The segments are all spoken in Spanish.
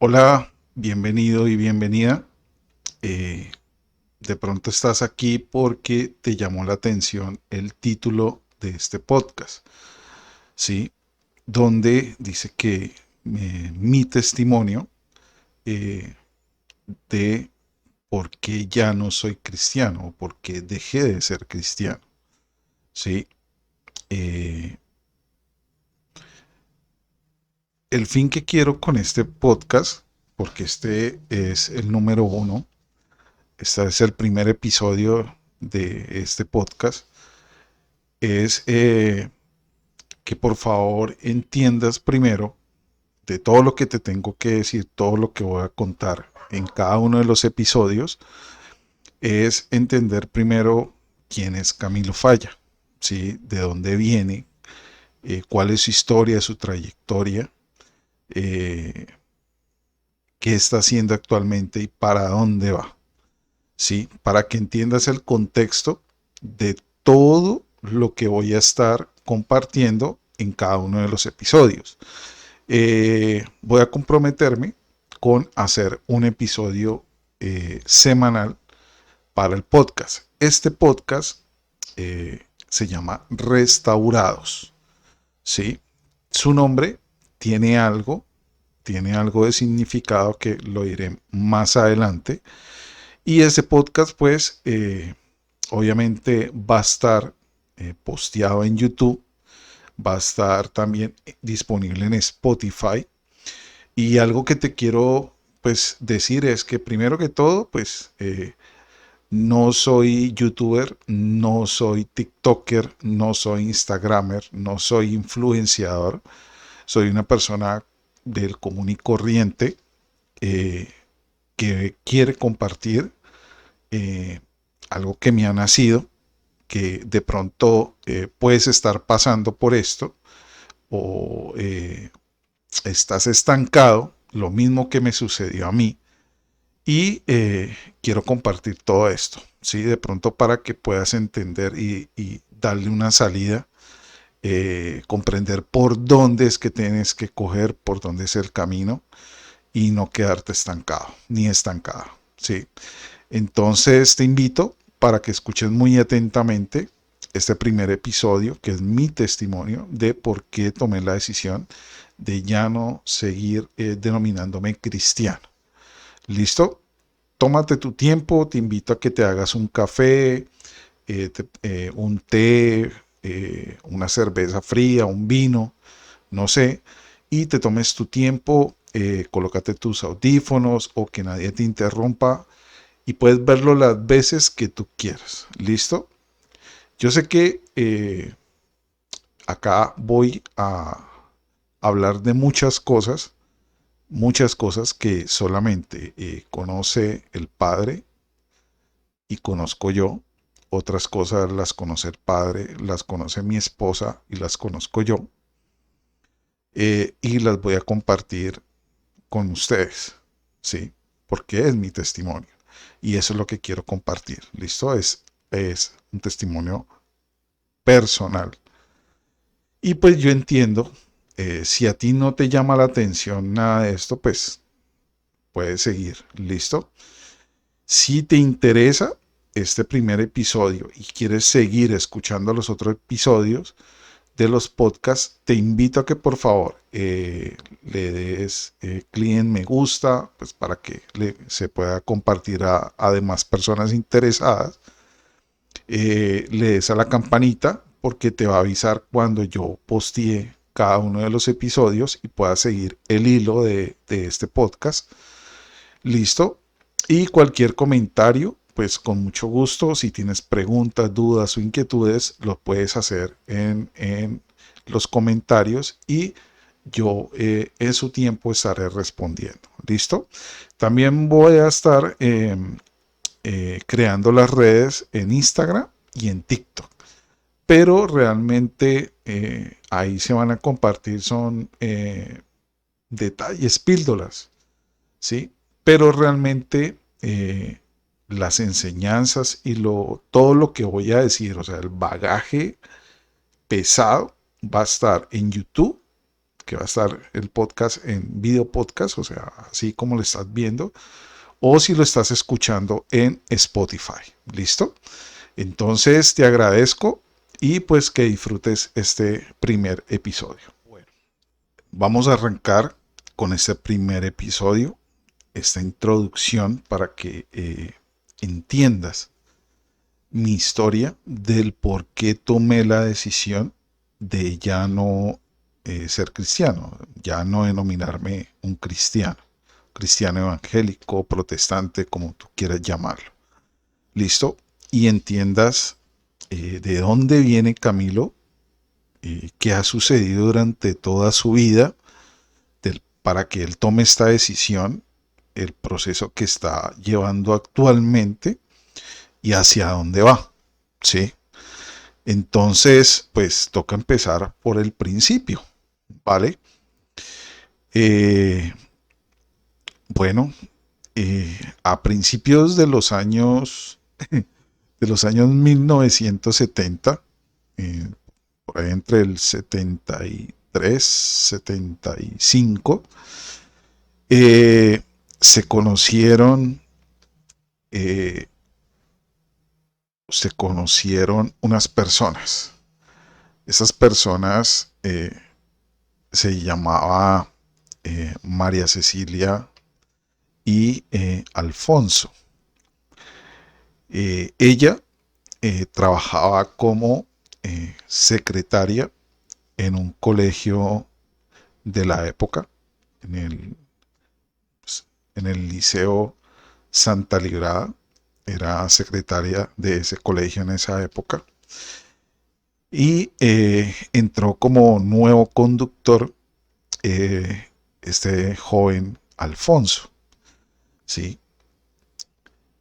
Hola, bienvenido y bienvenida. Eh, de pronto estás aquí porque te llamó la atención el título de este podcast, ¿sí? Donde dice que mi testimonio eh, de por qué ya no soy cristiano o por qué dejé de ser cristiano, ¿sí? Eh, el fin que quiero con este podcast, porque este es el número uno. Este es el primer episodio de este podcast. Es que por favor entiendas primero de todo lo que te tengo que decir, todo lo que voy a contar en cada uno de los episodios, es entender primero quién es Camilo Falla, ¿sí? De dónde viene, cuál es su historia, su trayectoria, eh, qué está haciendo actualmente y para dónde va. ¿Sí? Para que entiendas el contexto de todo lo que voy a estar compartiendo en cada uno de los episodios. Voy a comprometerme con hacer un episodio semanal para el podcast. Este podcast se llama Restaurados. ¿Sí? Su nombre tiene tiene algo de significado que lo diré más adelante. Y ese podcast, pues, obviamente va a estar posteado en YouTube, va a estar también disponible en Spotify. Y algo que te quiero, pues, decir es que primero que todo, pues, no soy youtuber, no soy tiktoker, no soy instagramer, no soy influenciador. Soy una persona del común y corriente eh, que quiere compartir eh, algo que me ha nacido, que de pronto puedes estar pasando por esto o estás estancado, lo mismo que me sucedió a mí, y quiero compartir todo esto, ¿sí? De pronto para que puedas entender y darle una salida, comprender por dónde es que tienes que coger, por dónde es el camino y no quedarte estancado ni estancado, ¿sí? Entonces te invito para que escuches muy atentamente este primer episodio, que es mi testimonio de por qué tomé la decisión de ya no seguir denominándome cristiano. ¿Listo? Tómate tu tiempo, te invito a que te hagas un café, un té, una cerveza fría, un vino, no sé, y te tomes tu tiempo, colócate tus audífonos o que nadie te interrumpa y puedes verlo las veces que tú quieras. ¿Listo? Yo sé que acá voy a hablar de muchas cosas que solamente conoce el Padre y conozco yo. Otras cosas las conoce el Padre, las conoce mi esposa y las conozco yo. Y las voy a compartir con ustedes, ¿sí? Porque es mi testimonio. Y eso es lo que quiero compartir. ¿Listo? Es un testimonio personal. Y pues yo entiendo, si a ti no te llama la atención nada de esto, pues puedes seguir. ¿Listo? Si te interesa este primer episodio y quieres seguir escuchando los otros episodios de los podcasts, te invito a que por favor le des clic en me gusta, pues para que se pueda compartir a demás personas interesadas. Le des a la campanita porque te va a avisar cuando yo postee cada uno de los episodios y puedas seguir el hilo de este podcast. Listo. Y cualquier comentario, pues con mucho gusto, si tienes preguntas, dudas o inquietudes, lo puedes hacer en los comentarios y yo en su tiempo estaré respondiendo. ¿Listo? También voy a estar creando las redes en Instagram y en TikTok. Pero realmente ahí se van a compartir son detalles, píldoras, ¿sí? Pero realmente las enseñanzas y todo lo que voy a decir, o sea, el bagaje pesado va a estar en YouTube que va a estar el podcast en video podcast, o sea, así como lo estás viendo, o si lo estás escuchando en Spotify. ¿Listo? Entonces te agradezco y pues que disfrutes este primer episodio. Bueno, vamos a arrancar con este primer episodio, esta introducción para que entiendas mi historia del por qué tomé la decisión de ya no ser cristiano, ya no denominarme un cristiano, cristiano evangélico, protestante, como tú quieras llamarlo. ¿Listo? Y entiendas de dónde viene Camilo, qué ha sucedido durante toda su vida para que él tome esta decisión, el proceso que está llevando actualmente y hacia dónde va. ¿Sí? Entonces, pues toca empezar por el principio, ¿vale? Eh, bueno, a principios de los años 1970, eh, por ahí entre el 73, 75, se conocieron, eh, se conocieron unas personas. Esas personas se llamaba María Cecilia y Alfonso. Ella trabajaba como secretaria en un colegio de la época, en el, pues, en el Liceo Santa Librada. Era secretaria de ese colegio en esa época. Y entró como nuevo conductor este joven Alfonso. ¿Sí?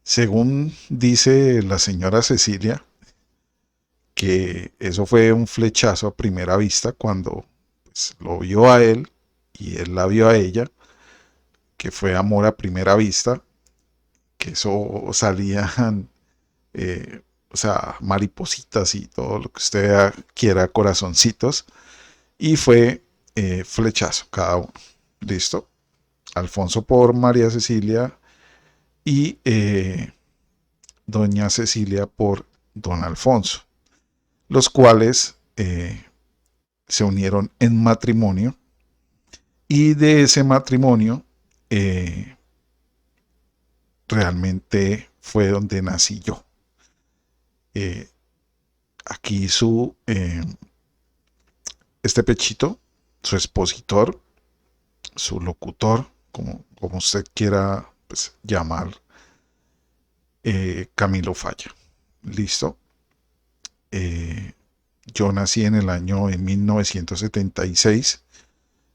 Según dice la señora Cecilia, que eso fue un flechazo a primera vista cuando pues, lo vio a él y él la vio a ella, que fue amor a primera vista, que eso salían, o sea, maripositas y todo lo que usted quiera, corazoncitos, y fue flechazo cada uno. ¿Listo? Alfonso por María Cecilia y doña Cecilia por don Alfonso, los cuales se unieron en matrimonio y de ese matrimonio realmente fue donde nací yo. Eh, aquí este pechito, su expositor, su locutor, como usted quiera pues, llamar, Camilo Falla. ¿Listo? Eh, yo nací en el año de 1976.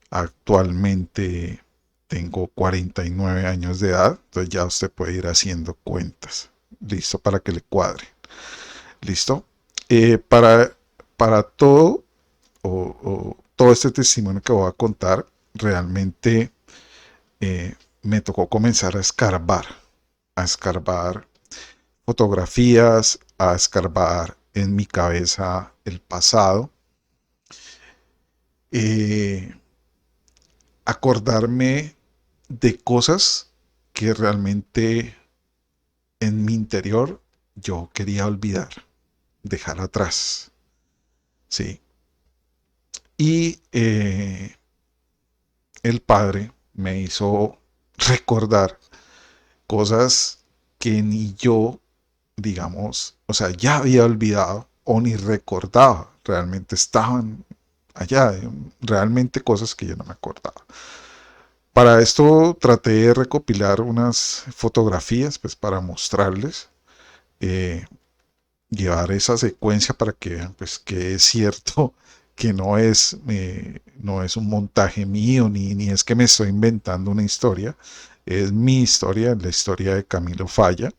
Actualmente tengo 49 años de edad, entonces ya usted puede ir haciendo cuentas. Listo, para que le cuadre. Listo. Para todo todo este testimonio que voy a contar, realmente me tocó comenzar a escarbar fotografías, a escarbar en mi cabeza el pasado, eh, acordarme de cosas que realmente en mi interior yo quería olvidar, dejar atrás, ¿sí? Y el Padre me hizo recordar cosas que ni yo, digamos, o sea, ya había olvidado o ni recordaba, realmente estaban allá, realmente cosas que yo no me acordaba. Para esto traté de recopilar unas fotografías, pues para mostrarles, eh, llevar esa secuencia para que vean, pues que es cierto que no es un montaje mío, ni es que me estoy inventando una historia, es mi historia, la historia de Camilo Falla,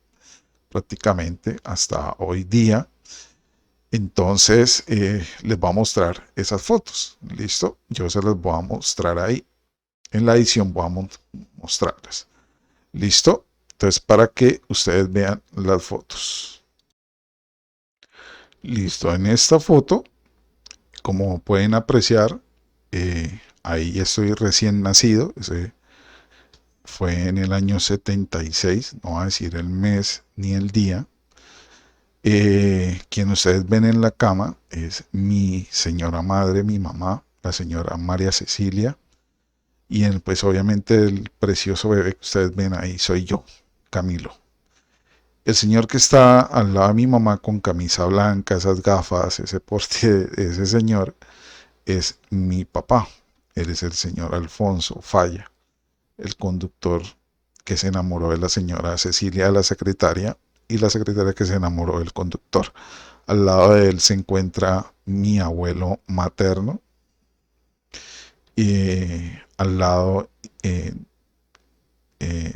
prácticamente hasta hoy día. Entonces les voy a mostrar esas fotos, ¿listo? Yo se las voy a mostrar ahí. En la edición voy a mostrarlas. ¿Listo? Entonces, para que ustedes vean las fotos. Listo, en esta foto, como pueden apreciar, ahí estoy recién nacido. Ese fue en el año 76, no voy a decir el mes ni el día. Quien ustedes ven en la cama es mi señora madre, mi mamá, la señora María Cecilia. Y pues obviamente el precioso bebé que ustedes ven ahí soy yo, Camilo. El señor que está al lado de mi mamá con camisa blanca, esas gafas, ese porte, ese señor es mi papá. Él es el señor Alfonso Falla, el conductor que se enamoró de la señora Cecilia, la secretaria, y la secretaria que se enamoró del conductor. Al lado de él se encuentra mi abuelo materno y al lado eh,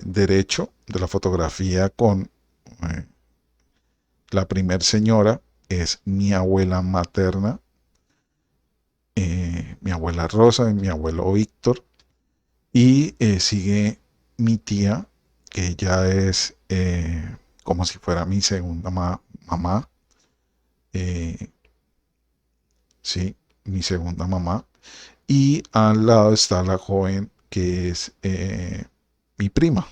derecho de la fotografía con eh, la primer señora es mi abuela materna, mi abuela Rosa y mi abuelo Víctor. Y sigue mi tía, que ya es como si fuera mi segunda mamá. eh, sí, mi segunda mamá. Y al lado está la joven que es mi prima,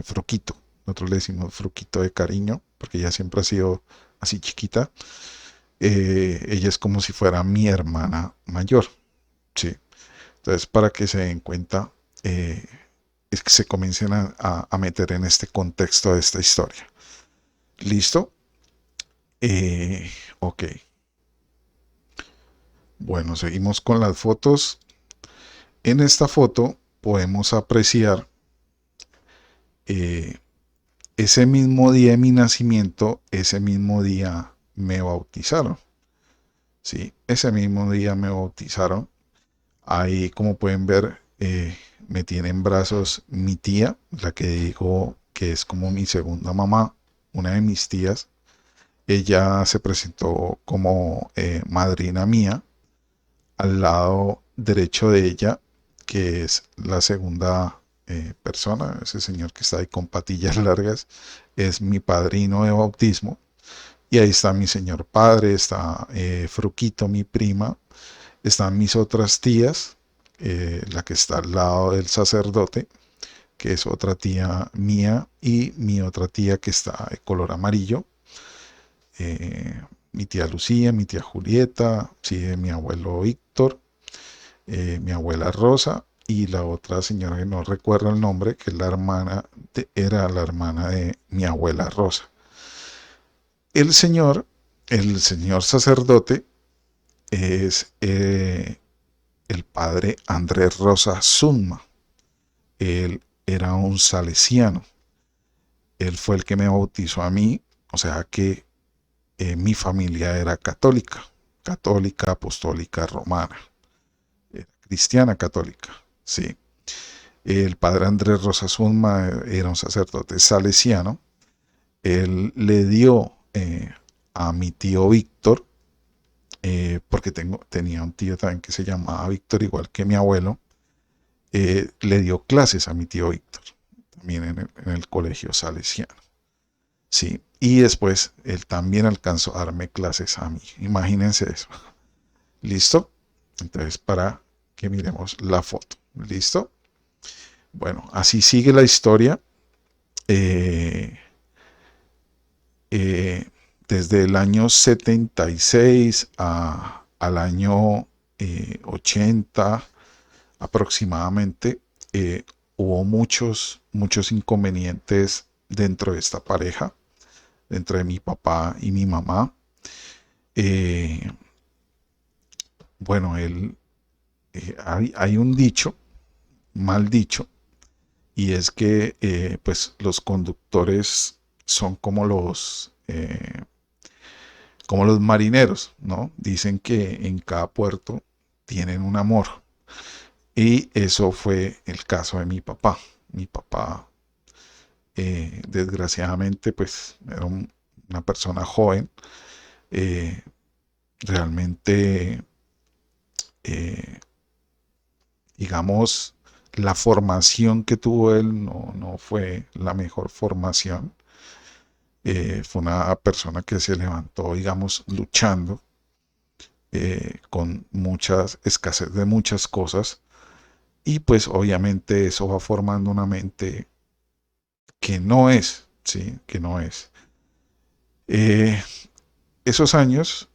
Fruquito. Nosotros le decimos Fruquito de cariño, porque ella siempre ha sido así chiquita. Ella es como si fuera mi hermana mayor. Sí. Entonces, para que se den cuenta, eh, es que se comiencen a meter en este contexto de esta historia. ¿Listo? Eh, ok. Bueno, seguimos con las fotos. En esta foto podemos apreciar eh, ese mismo día de mi nacimiento, ese mismo día me bautizaron. Sí, ese mismo día me bautizaron. Ahí, como pueden ver, me tiene en brazos mi tía, la que digo que es como mi segunda mamá, una de mis tías. Ella se presentó como madrina mía. Al lado derecho de ella, que es la segunda persona, ese señor que está ahí con patillas largas, es mi padrino de bautismo. Y ahí está mi señor padre, está Fruquito, mi prima, están mis otras tías, la que está al lado del sacerdote, que es otra tía mía, y mi otra tía que está de color amarillo, mi tía Lucía, mi tía Julieta, sí, mi abuelo Víctor, mi abuela Rosa y la otra señora que no recuerdo el nombre, que es la hermana era la hermana de mi abuela Rosa. El señor, el señor sacerdote es el padre Andrés Rosa Zunma. Él era un salesiano. Él fue el que me bautizó a mí, o sea que mi familia era católica, católica, apostólica, romana, cristiana católica, sí. El padre Andrés Rosasuma era un sacerdote salesiano. Él le dio a mi tío Víctor, porque tenía un tío también que se llamaba Víctor, igual que mi abuelo, le dio clases a mi tío Víctor, también en el colegio salesiano. Sí, y después él también alcanzó a darme clases a mí. Imagínense eso. ¿Listo? Entonces, para que miremos la foto. ¿Listo? Bueno, así sigue la historia. Eh, eh, Desde el año 76 al año 80 aproximadamente, hubo muchos inconvenientes dentro de esta pareja, dentro de mi papá y mi mamá. Eh, bueno, hay un dicho, mal dicho, y es que pues los conductores son como los marineros, ¿no? Dicen que en cada puerto tienen un amor. Y eso fue el caso de mi papá. Mi papá, desgraciadamente, pues era una persona joven. eh, Realmente, eh, digamos, la formación que tuvo él no fue la mejor formación. Fue una persona que se levantó, digamos, luchando con muchas escasez de muchas cosas. Y pues obviamente eso va formando una mente que no es, ¿sí? Que no es. Eh, Esos años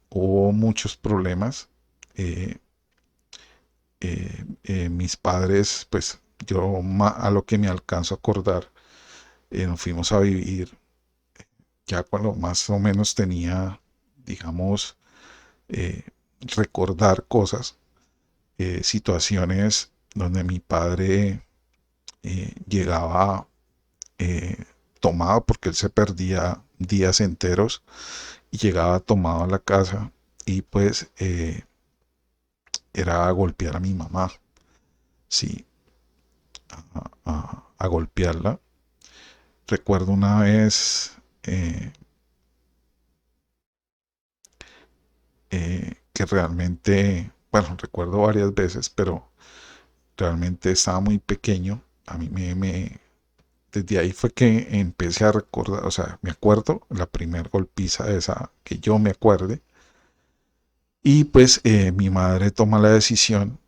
hubo muchos problemas. Eh, Mis padres, pues yo a lo que me alcanzo a acordar, nos fuimos a vivir ya cuando más o menos tenía, digamos, eh, recordar cosas, situaciones donde mi padre llegaba eh, tomado porque él se perdía días enteros y llegaba tomado a la casa y pues era a golpear a mi mamá, sí, a golpearla. Recuerdo una vez que realmente, bueno, recuerdo varias veces, pero realmente estaba muy pequeño. A mí desde ahí fue que empecé a recordar, o sea, me acuerdo, la primer golpiza esa que yo me acuerde. Y pues mi madre toma la decisión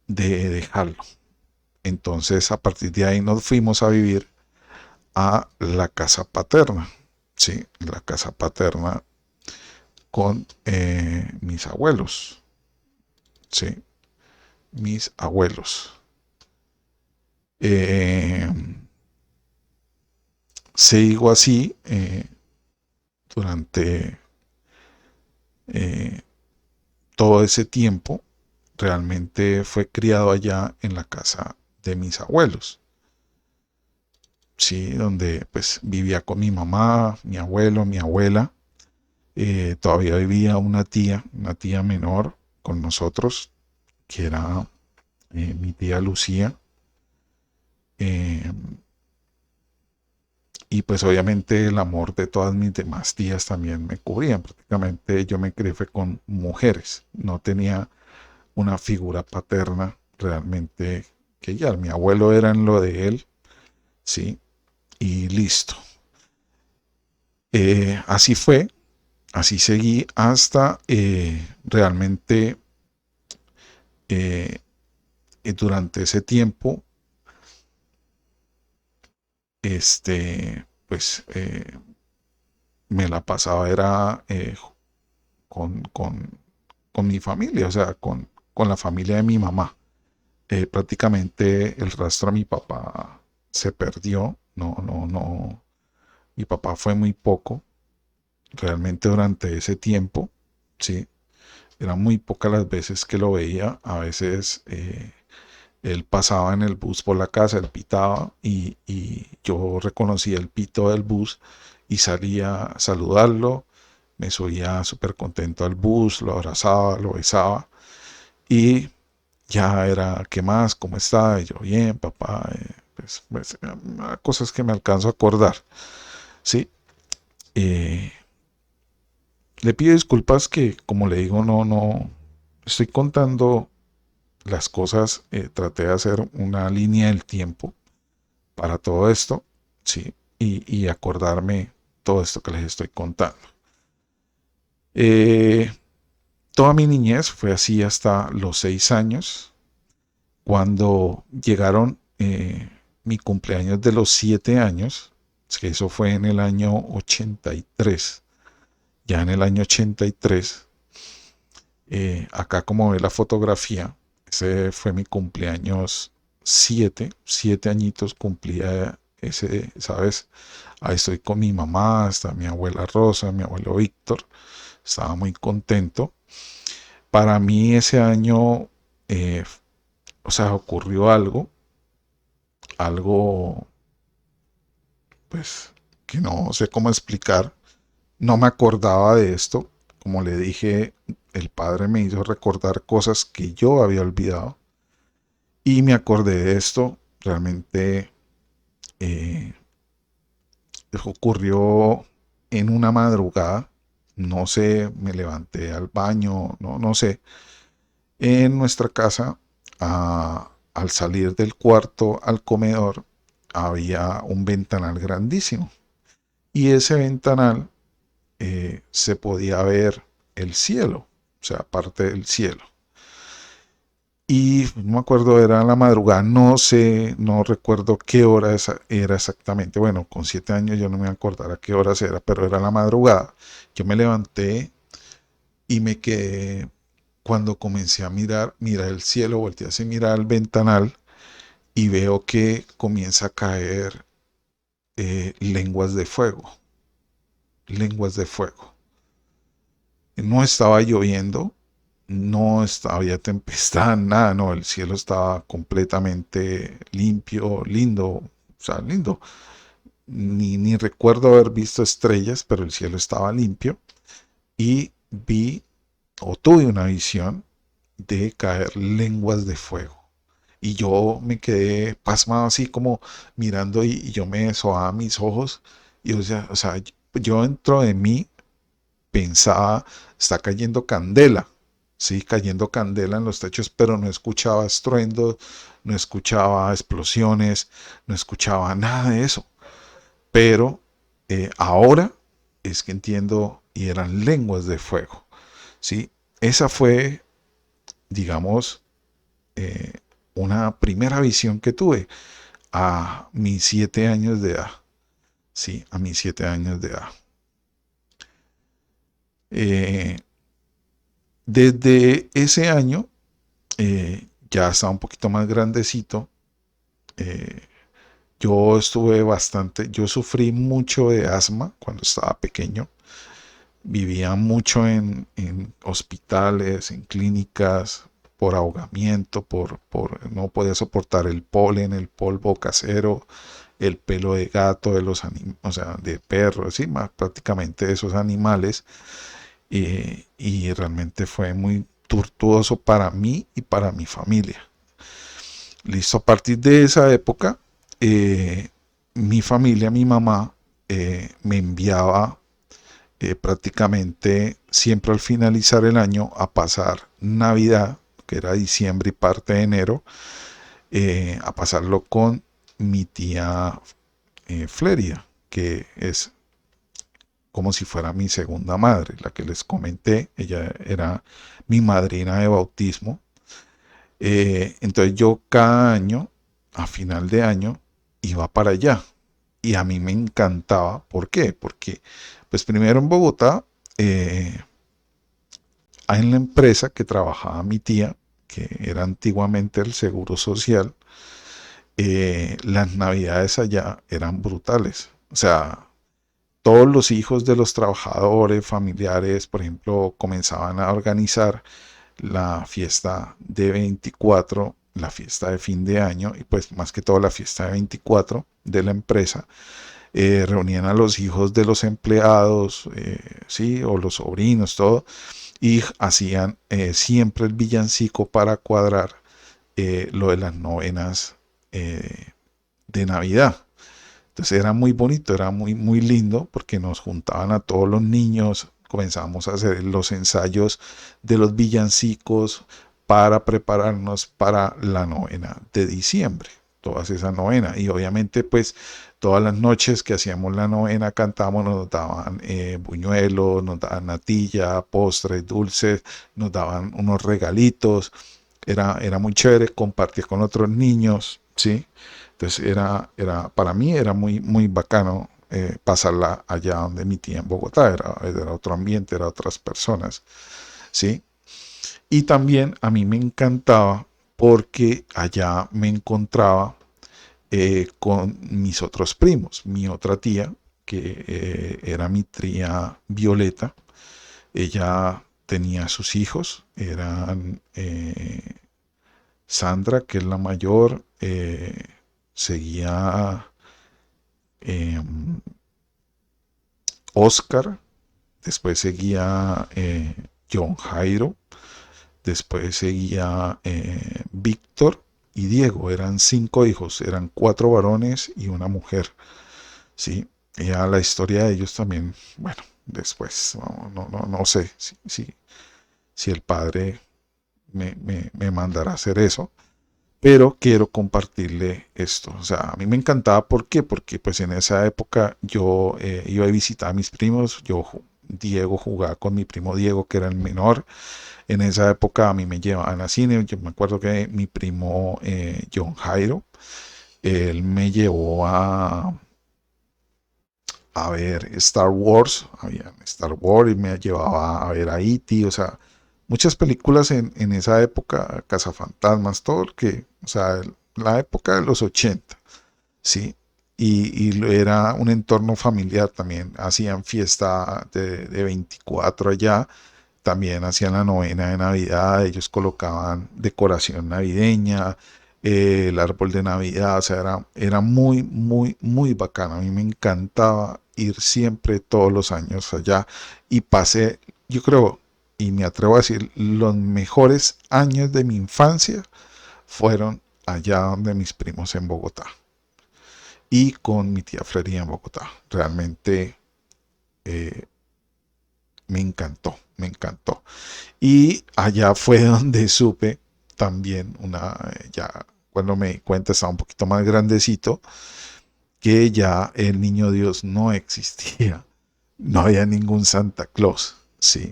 de dejarlo. Entonces a partir de ahí nos fuimos a vivir a la casa paterna, ¿sí? La casa paterna con mis abuelos, ¿sí? Mis abuelos. Eh, Sigo así durante eh, todo ese tiempo. Realmente fue criado allá en la casa de mis abuelos, sí, donde pues vivía con mi mamá, mi abuelo, mi abuela. Todavía vivía una tía menor con nosotros, que era mi tía Lucía. Eh, y pues obviamente el amor de todas mis demás tías también me cubrían. Prácticamente yo me crié fue con mujeres. No tenía una figura paterna realmente que ya. Mi abuelo era en lo de él, sí, y listo. Así fue, así seguí hasta realmente eh, durante ese tiempo, pues me la pasaba era con mi familia, o sea, con la familia de mi mamá. Prácticamente el rastro de mi papá se perdió, no, mi papá fue muy poco, realmente durante ese tiempo, sí, eran muy pocas las veces que lo veía, a veces él pasaba en el bus por la casa, él pitaba y yo reconocía el pito del bus y salía a saludarlo, me subía súper contento al bus, lo abrazaba, lo besaba y ya era, ¿qué más? ¿Cómo está? Y yo, bien, papá, cosas que me alcanzo a acordar, ¿sí? Eh, Le pido disculpas que, como le digo, no, estoy contando las cosas, traté de hacer una línea del tiempo para todo esto, sí, y acordarme todo esto que les estoy contando. Eh, Toda mi niñez fue así hasta los 6 años, cuando llegaron mi cumpleaños de los 7 años, que eso fue en el año 83. Ya en el año 83, acá como ve la fotografía, ese fue mi cumpleaños 7 añitos cumplía ese, ¿sabes? Ahí estoy con mi mamá, está mi abuela Rosa, mi abuelo Víctor, estaba muy contento. Para mí ese año, eh, o sea, ocurrió algo pues que no sé cómo explicar, no me acordaba de esto, como le dije, el padre me hizo recordar cosas que yo había olvidado y me acordé de esto, realmente eh, ocurrió en una madrugada, no sé, me levanté al baño, no sé, en nuestra casa, al salir del cuarto al comedor, había un ventanal grandísimo y ese ventanal se podía ver el cielo, o sea, parte del cielo. y no me acuerdo, era la madrugada, no sé, no recuerdo qué hora era exactamente. Bueno, con 7 años yo no me acordara qué horas era, pero era la madrugada. Yo me levanté y me quedé, cuando comencé a mirar el cielo, volteé así, mirar el ventanal y veo que comienza a caer lenguas de fuego, lenguas de fuego. No estaba lloviendo, no estaba, había tempestad, nada, no, el cielo estaba completamente limpio, lindo, o sea, lindo. Ni recuerdo haber visto estrellas, pero el cielo estaba limpio y vi o tuve una visión de caer lenguas de fuego. Y yo me quedé pasmado así como mirando y yo me sobaba mis ojos y o sea, yo dentro de mí pensaba, está cayendo candela, sí, cayendo candela en los techos, pero no escuchaba estruendos, no escuchaba explosiones, no escuchaba nada de eso. Pero ahora es que entiendo y eran lenguas de fuego, sí. Esa fue, digamos, eh, una primera visión que tuve a mis 7 años de edad, sí, a mis 7 años de edad. Eh, Desde ese año ya estaba un poquito más grandecito. eh, yo estuve bastante, yo sufrí mucho de asma cuando estaba pequeño. Vivía mucho en hospitales, en clínicas, por ahogamiento, no podía soportar el polen, el polvo casero, el pelo de gato, de o sea, de perros, sí, más prácticamente de esos animales. Y realmente fue muy tortuoso para mí y para mi familia. Listo, a partir de esa época, eh, mi familia, mi mamá, me enviaba prácticamente siempre al finalizar el año a pasar Navidad, que era diciembre y parte de enero, a pasarlo con mi tía Fleria, que es como si fuera mi segunda madre, la que les comenté. Ella era mi madrina de bautismo. Entonces yo cada año, a final de año, iba para allá. Y a mí me encantaba. ¿Por qué? Porque, pues primero en Bogotá, eh, en la empresa que trabajaba mi tía, que era antiguamente el Seguro Social, las navidades allá eran brutales. O sea, todos los hijos de los trabajadores, familiares, por ejemplo, comenzaban a organizar la fiesta de 24, la fiesta de fin de año y pues más que todo la fiesta de 24 de la empresa. Reunían a los hijos de los empleados, sí, o los sobrinos, todo, y hacían siempre el villancico para cuadrar lo de las novenas de Navidad. Entonces era muy bonito, era muy, muy lindo porque nos juntaban a todos los niños, comenzamos a hacer los ensayos de los villancicos para prepararnos para la novena de diciembre, todas esas novenas. Y obviamente pues todas las noches que hacíamos la novena cantábamos, nos daban buñuelos, nos daban natilla, postres, dulces, nos daban unos regalitos. Era muy chévere compartir con otros niños, ¿sí? Entonces para mí era muy, muy bacano pasarla allá donde mi tía en Bogotá, era otro ambiente, era otras personas, ¿sí? Y también a mí me encantaba porque allá me encontraba con mis otros primos, mi otra tía, que era mi tía Violeta. Ella tenía sus hijos, eran Sandra, que es la mayor, seguía eh, Oscar, después seguía John Jairo, después seguía Víctor y Diego. Eran 5 hijos, eran 4 varones y una mujer. Sí, ya la historia de ellos también, bueno, después, no sé si el padre me mandará a hacer eso, pero quiero compartirle esto. O sea, a mí me encantaba. ¿Por qué? Porque pues en esa época yo iba a visitar a mis primos, yo Diego jugaba con mi primo Diego, que era el menor. En esa época a mí me llevaban a cine. Yo me acuerdo que mi primo John Jairo, él me llevó a ver Star Wars, había Star Wars y me llevaba a ver a E.T., o sea, muchas películas en esa época, Cazafantasmas, todo lo que, o sea, la época de los 80, ¿sí? Y era un entorno familiar también, hacían fiesta de 24 allá, también hacían la novena de Navidad, ellos colocaban decoración navideña, el árbol de Navidad, o sea, era muy, muy, muy bacano. A mí me encantaba ir siempre, todos los años allá y pasé, yo creo, y me atrevo a decir, los mejores años de mi infancia fueron allá donde mis primos en Bogotá y con mi tía Freddy en Bogotá. Realmente eh, me encantó, me encantó. Y allá fue donde supe también ya cuando me di cuenta estaba un poquito más grandecito, que ya el niño Dios no existía, no había ningún Santa Claus, sí,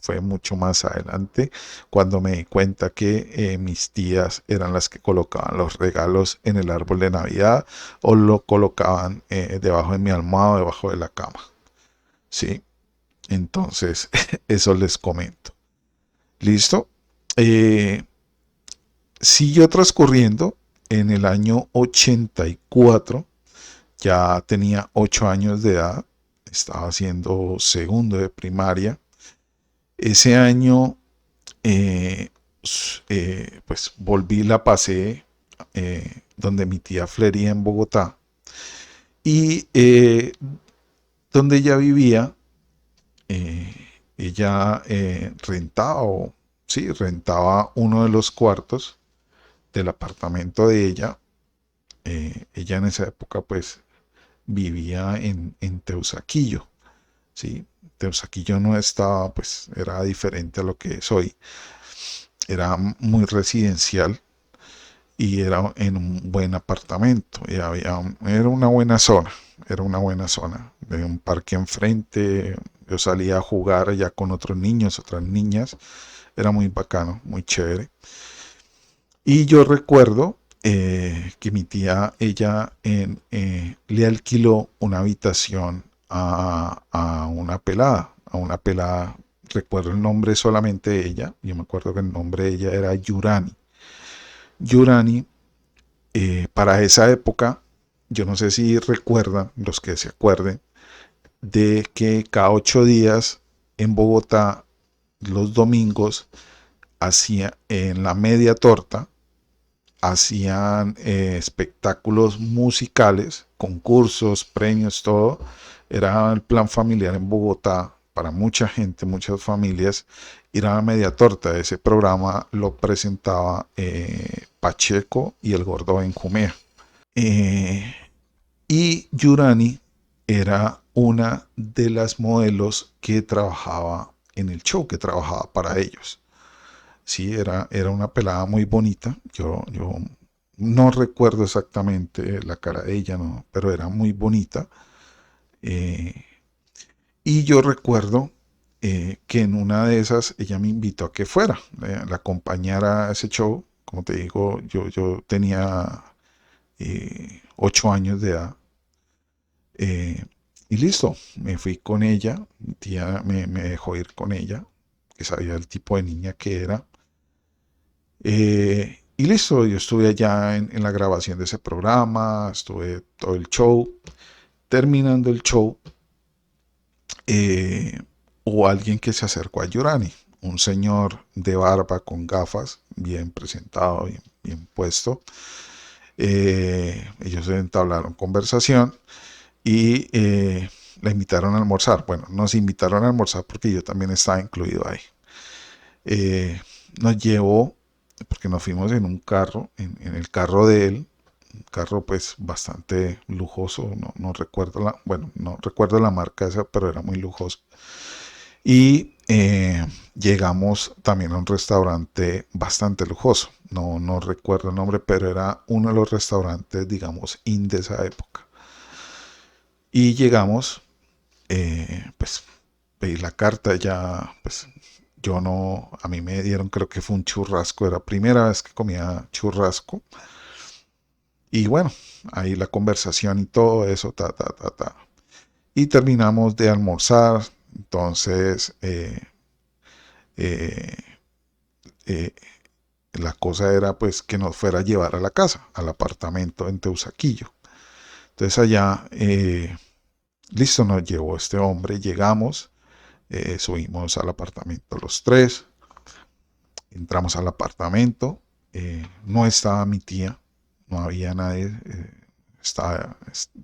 fue mucho más adelante cuando me di cuenta que mis tías eran las que colocaban los regalos en el árbol de Navidad o lo colocaban debajo de mi almohada, debajo de la cama, sí, entonces eso les comento. ¿Listo? Eh, Siguió transcurriendo en el año 84, ya tenía 8 años de edad, estaba haciendo segundo de primaria. Ese año, eh, pues volví, la pasé donde mi tía Flería en Bogotá y donde ella vivía, eh, ella rentaba, o sí, rentaba uno de los cuartos del apartamento de ella. Ella en esa época pues vivía en Teusaquillo, ¿sí? Teusaquillo no estaba, pues era diferente a lo que es hoy, era muy residencial y era en un buen apartamento, y era una buena zona, de un parque enfrente, yo salía a jugar allá con otros niños, otras niñas, era muy bacano, muy chévere. Y yo recuerdo que mi tía, ella le alquiló una habitación a una pelada, recuerdo el nombre solamente de ella, yo me acuerdo que el nombre de ella era Yurani. Yurani, para esa época, yo no sé si recuerdan, los que se acuerden, de que cada 8 días en Bogotá, los domingos, hacía en la media torta, hacían espectáculos musicales, concursos, premios, todo. Era el plan familiar en Bogotá para mucha gente, muchas familias. Ir a la media torta. Ese programa lo presentaba Pacheco y el Gordo Benjumea. Eh, y Yurani era una de las modelos que trabajaba en el show, que trabajaba para ellos. Sí, era una pelada muy bonita. Yo no recuerdo exactamente la cara de ella, no, pero era muy bonita. Eh, y yo recuerdo que en una de esas ella me invitó a que fuera, la acompañara a ese show. Como te digo, yo tenía 8 años de edad. Eh, y listo, me fui con ella. Mi tía me dejó ir con ella, que sabía el tipo de niña que era. Y listo, yo estuve allá en la grabación de ese programa, estuve todo el show. Terminando el show, eh, hubo alguien que se acercó a Yurani, un señor de barba con gafas, bien presentado, bien puesto. Ellos entablaron conversación y la invitaron a almorzar. Bueno, nos invitaron a almorzar porque yo también estaba incluido ahí. Eh, Nos llevó, porque nos fuimos en un carro, en el carro de él, un carro pues bastante lujoso, no recuerdo bueno, no recuerdo la marca esa, pero era muy lujoso. Y llegamos también a un restaurante bastante lujoso, no recuerdo el nombre, pero era uno de los restaurantes, digamos, de esa época. Y llegamos, pues pedí la carta, ya, pues yo no, a mí me dieron, creo que fue un churrasco, era la primera vez que comía churrasco. Y bueno, ahí la conversación y todo eso, ta, ta, ta, ta. Y terminamos de almorzar, entonces eh, eh, la cosa era pues que nos fuera a llevar a la casa, al apartamento en Teusaquillo. Entonces allá, listo, nos llevó este hombre, llegamos, subimos al apartamento los tres, entramos al apartamento, no estaba mi tía, no había nadie, estaba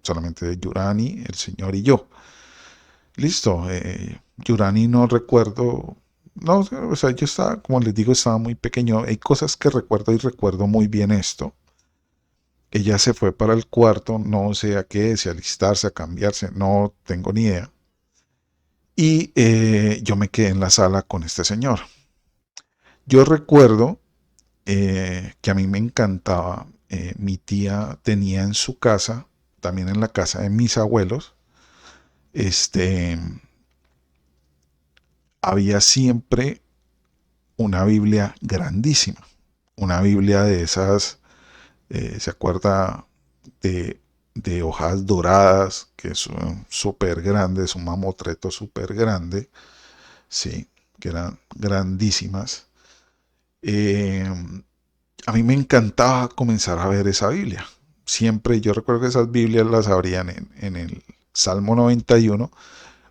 solamente Yurani, el señor y yo. Listo, Yurani no recuerdo, no, o sea, yo estaba, como les digo, estaba muy pequeño, hay cosas que recuerdo y recuerdo muy bien esto. Ella se fue para el cuarto, no sé a qué, si a alistarse, a cambiarse, no tengo ni idea. Y yo me quedé en la sala con este señor. Yo recuerdo que a mí me encantaba, mi tía tenía en su casa, también en la casa de mis abuelos, este, había siempre una Biblia grandísima, una Biblia de esas, ¿se acuerda? De, de hojas doradas, que son súper grandes, un mamotreto súper grande, sí, que eran grandísimas. Eh, a mí me encantaba comenzar a ver esa Biblia. Siempre, yo recuerdo que esas Biblias las abrían en el Salmo 91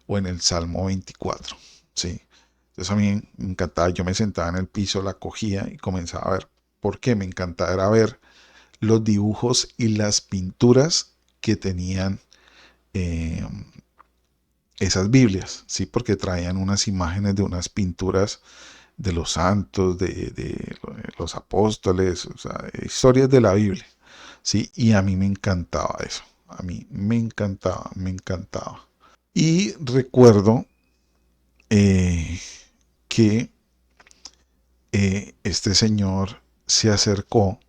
o en el Salmo 24, ¿sí? Entonces a mí me encantaba, yo me sentaba en el piso, la cogía y comenzaba a ver. ¿Por qué? Me encantaba era ver los dibujos y las pinturas que tenían eh, esas Biblias, ¿sí? Porque traían unas imágenes de unas pinturas de los santos, de los apóstoles, o sea, historias de la Biblia, ¿sí? Y a mí me encantaba eso, a mí me encantaba, me encantaba. Y recuerdo que este señor se acercó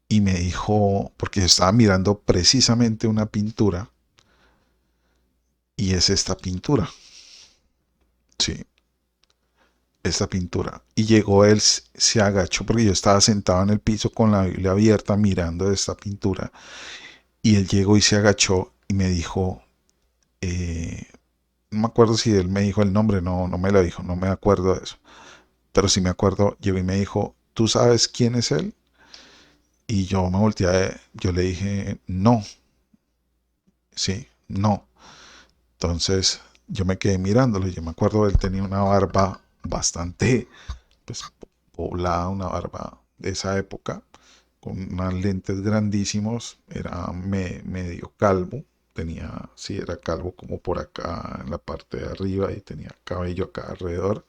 y me dijo, porque yo estaba mirando precisamente una pintura, y es esta pintura, sí, esta pintura. Y llegó él, se agachó, porque yo estaba sentado en el piso con la Biblia abierta mirando esta pintura, y él llegó y se agachó y me dijo, no me acuerdo si él me dijo el nombre, no, no me lo dijo, no me acuerdo de eso, pero sí me acuerdo, llegó y me dijo, ¿tú sabes quién es él? Y yo me volteé, yo le dije, no, sí, no. Entonces yo me quedé mirándolo. Yo me acuerdo, él tenía una barba bastante, pues, poblada, una barba de esa época, con unas lentes grandísimos, era medio calvo, tenía, sí, era calvo como por acá en la parte de arriba y tenía cabello acá alrededor.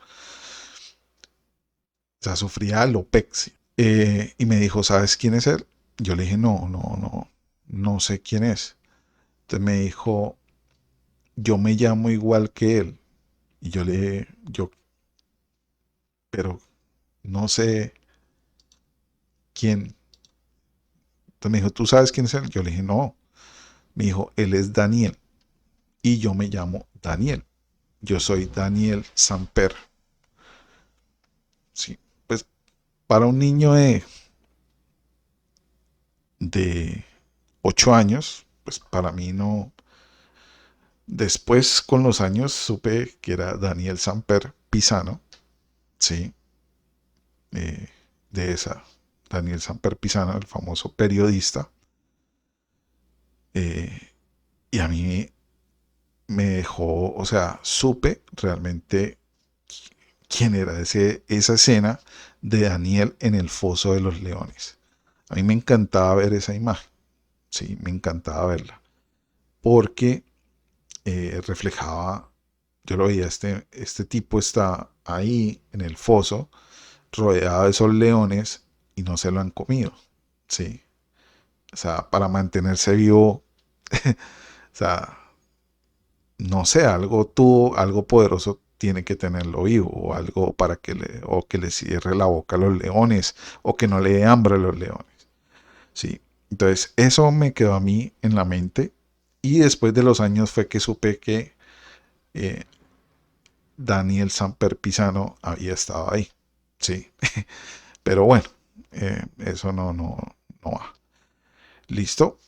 O sea, sufría alopecia. Y me dijo, ¿sabes quién es él? Yo le dije, no, no, no, no sé quién es. Entonces me dijo, yo me llamo igual que él. Y yo le dije, yo, pero no sé quién. Entonces me dijo, ¿tú sabes quién es él? Yo le dije, no. Me dijo, él es Daniel. Y yo me llamo Daniel. Yo soy Daniel Samper. Sí, pues para un niño de 8 años, pues para mí no. Después, con los años, supe que era Daniel Samper Pisano. Sí, eh, de esa. Daniel Samper Pisano, el famoso periodista. Eh, y a mí me dejó, o sea, supe realmente quién era esa escena de Daniel en el foso de los leones. A mí me encantaba ver esa imagen, sí, me encantaba verla, porque reflejaba, yo lo veía, este tipo está ahí en el foso, rodeado de esos leones y no se lo han comido, sí. O sea, para mantenerse vivo, o sea, no sé, algo tuvo, algo poderoso tiene que tenerlo vivo, o algo para que o que le cierre la boca a los leones, o que no le dé hambre a los leones. Sí. Entonces, eso me quedó a mí en la mente. Y después de los años fue que supe que Daniel Samper Pisano había estado ahí. Sí, pero bueno, eso no va. Listo.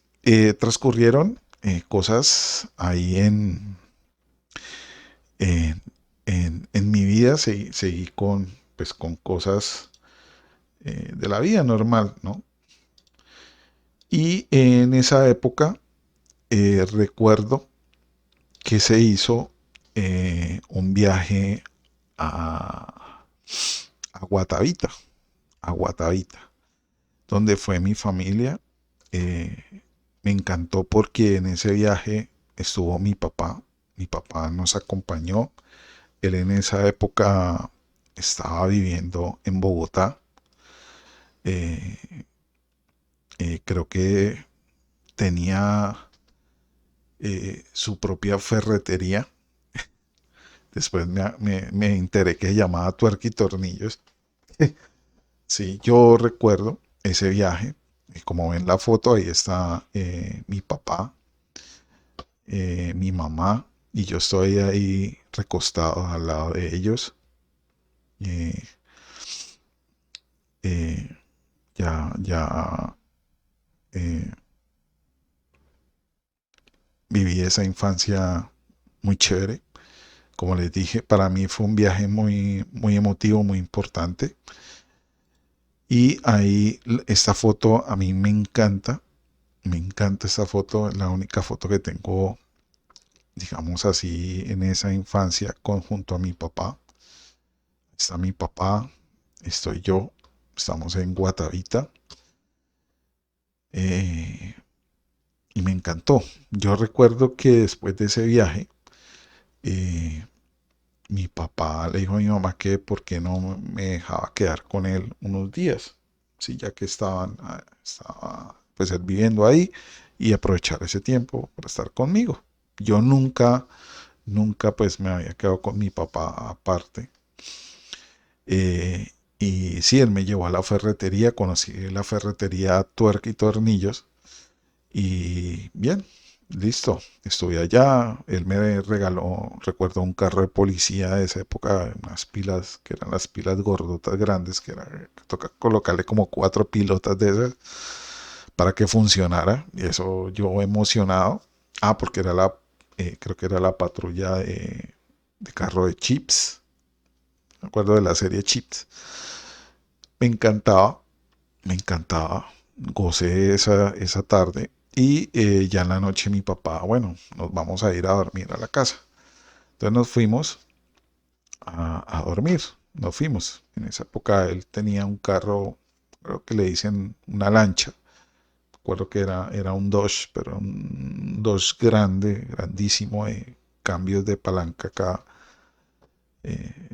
Transcurrieron cosas ahí en, en mi vida. Seguí con, pues, con cosas de la vida normal, ¿no? Y en esa época recuerdo que se hizo un viaje a, a Guatavita, a Guatavita, donde fue mi familia. Me encantó porque en ese viaje estuvo mi papá. Mi papá nos acompañó. Él en esa época estaba viviendo en Bogotá. Eh, Creo que tenía su propia ferretería. Después me enteré que se llamaba Tuerca y Tornillos. Sí, yo recuerdo ese viaje. Y como ven la foto, ahí está mi papá, mi mamá, y yo estoy ahí recostado al lado de ellos. Eh, eh, ya eh, viví esa infancia muy chévere. Como les dije, para mí fue un viaje muy emotivo, muy importante. Y ahí esta foto a mí me encanta esta foto, la única foto que tengo, digamos así, en esa infancia junto a mi papá. Está mi papá, estoy yo, estamos en Guatavita eh, y me encantó. Yo recuerdo que después de ese viaje, eh, mi papá le dijo a mi mamá que por qué no me dejaba quedar con él unos días, sí, ya que estaba pues él viviendo ahí y aprovechar ese tiempo para estar conmigo. Yo nunca pues me había quedado con mi papá aparte. Eh, y sí, él me llevó a la ferretería, conocí la ferretería Tuerca y Tornillos y bien, listo. Estuve allá, él me regaló, recuerdo, un carro de policía de esa época, unas pilas, que eran las pilas gordotas grandes, que era, que toca colocarle como cuatro pilotas de esas para que funcionara. Y eso yo emocionado. Ah, porque era creo que era la patrulla de carro de Chips. Me acuerdo de la serie Chips. Me encantaba, me encantaba. Gocé esa tarde. Y ya en la noche mi papá, bueno, nos vamos a ir a dormir a la casa. Entonces nos fuimos a dormir. Nos fuimos. En esa época él tenía un carro, creo que le dicen una lancha. Recuerdo que era un Dodge, pero un Dodge grande, grandísimo, cambios de palanca acá.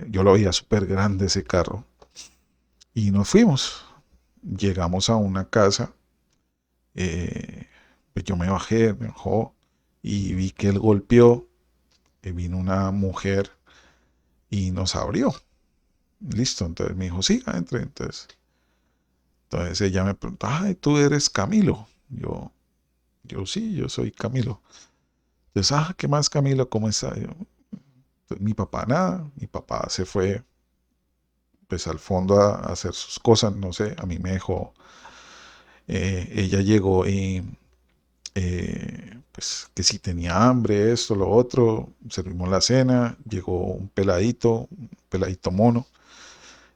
Yo lo veía súper grande ese carro. Y nos fuimos. Llegamos a una casa. Pues yo me bajó y vi que él golpeó. Vino una mujer y nos abrió. Listo, entonces me dijo, sí, entre. Entonces ella me preguntó, ay, tú eres Camilo. Yo sí, yo soy Camilo. Entonces, ¿qué más Camilo? ¿Cómo está? Pues, mi papá nada, mi papá se fue pues al fondo a hacer sus cosas, no sé, a mí me dejó, ella llegó y pues que si tenía hambre, esto, lo otro, servimos la cena, llegó un peladito mono,